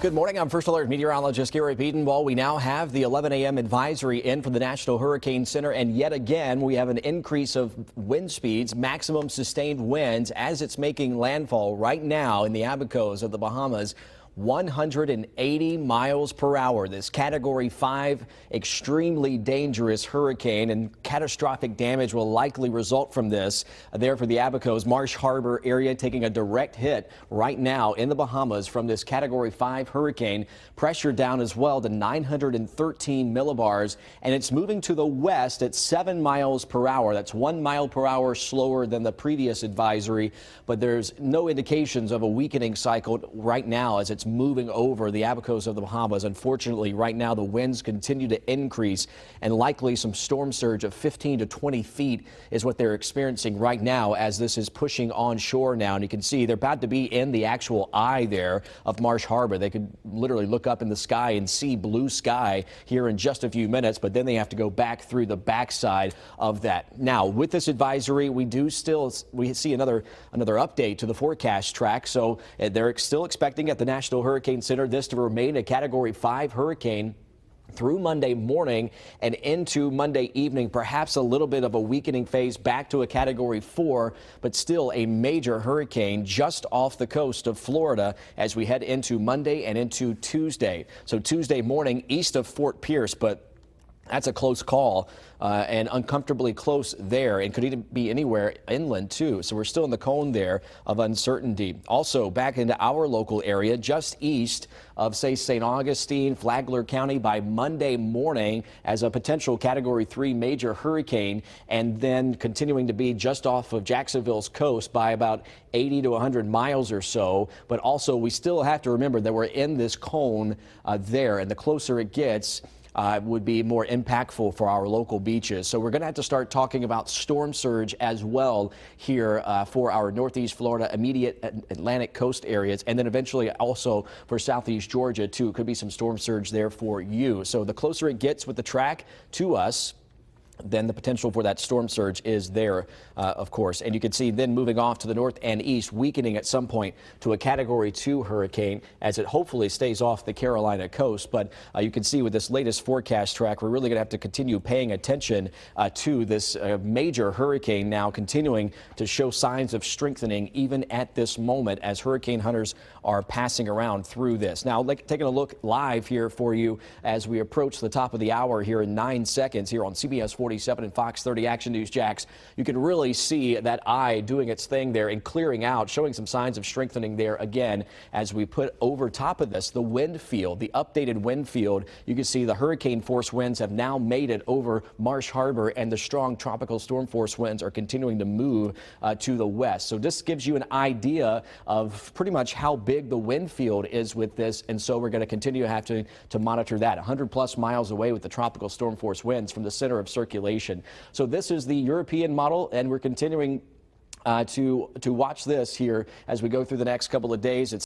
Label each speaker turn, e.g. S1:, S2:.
S1: Good morning. I'm First Alert meteorologist Gary Beaton. We now have the 11 a.m. advisory in from the National Hurricane Center, and yet again we have an increase of wind speeds, maximum sustained winds as it's making landfall right now in the Abacos of the Bahamas. 180 miles per hour. This Category 5 extremely dangerous hurricane, and catastrophic damage will likely result from this. There for the Abacos Marsh Harbor area taking a direct hit right now in the Bahamas from this Category 5 hurricane. Pressure down as well to 913 millibars, and it's moving to the west at 7 miles per hour. That's 1 mile per hour slower than the previous advisory, but there's no indications of a weakening cycle right now as it's moving over the Abacos of the Bahamas. Unfortunately, right now the winds continue to increase, and likely some storm surge of 15 to 20 feet is what they're experiencing right now as this is pushing onshore now. And you can see they're about to be in the actual eye there of Marsh Harbor. They could literally look up in the sky and see blue sky here in just a few minutes, but then they have to go back through the backside of that. Now, with this advisory, we see another update to the forecast track. So they're still expecting at the National Hurricane Center this to remain a Category 5 hurricane through Monday morning and into Monday evening. Perhaps a little bit of a weakening phase back to a Category 4, but still a major hurricane just off the coast of Florida as we head into Monday and into Tuesday. So Tuesday morning east of Fort Pierce, but that's a close call and uncomfortably close there, and could even be anywhere inland too. So we're still in the cone there of uncertainty. Also back into our local area just east of, say, St. Augustine, Flagler County by Monday morning as a potential Category 3 major hurricane, and then continuing to be just off of Jacksonville's coast by about 80 to 100 miles or so. But also we still have to remember that we're in this cone there, and the closer it gets, would be more impactful for our local beaches. So we're going to have to start talking about storm surge as well here for our Northeast Florida, immediate Atlantic coast areas, and then eventually also for Southeast Georgia too. Could be some storm surge there for you. So the closer it gets with the track to us, then the potential for that storm surge is there, of course. And you can see then moving off to the north and east, weakening at some point to a Category 2 hurricane as it hopefully stays off the Carolina coast. But you can see with this latest forecast track, we're really going to have to continue paying attention to this major hurricane now continuing to show signs of strengthening even at this moment as hurricane hunters are passing around through this. Now, taking a look live here for you as we approach the top of the hour here in 9 seconds here on CBS 47 and Fox 30 Action News Jax. You can really see that eye doing its thing there and clearing out, showing some signs of strengthening there again as we put over top of this the wind field, the updated wind field. You can see the hurricane force winds have now made it over Marsh Harbor, and the strong tropical storm force winds are continuing to move to the west. So this gives you an idea of pretty much how big the wind field is with this, and so we're going to continue to have to monitor that 100+ miles away with the tropical storm force winds from the center of circulation. So this is the European model, and we're continuing to watch this here as we go through the next couple of days. It's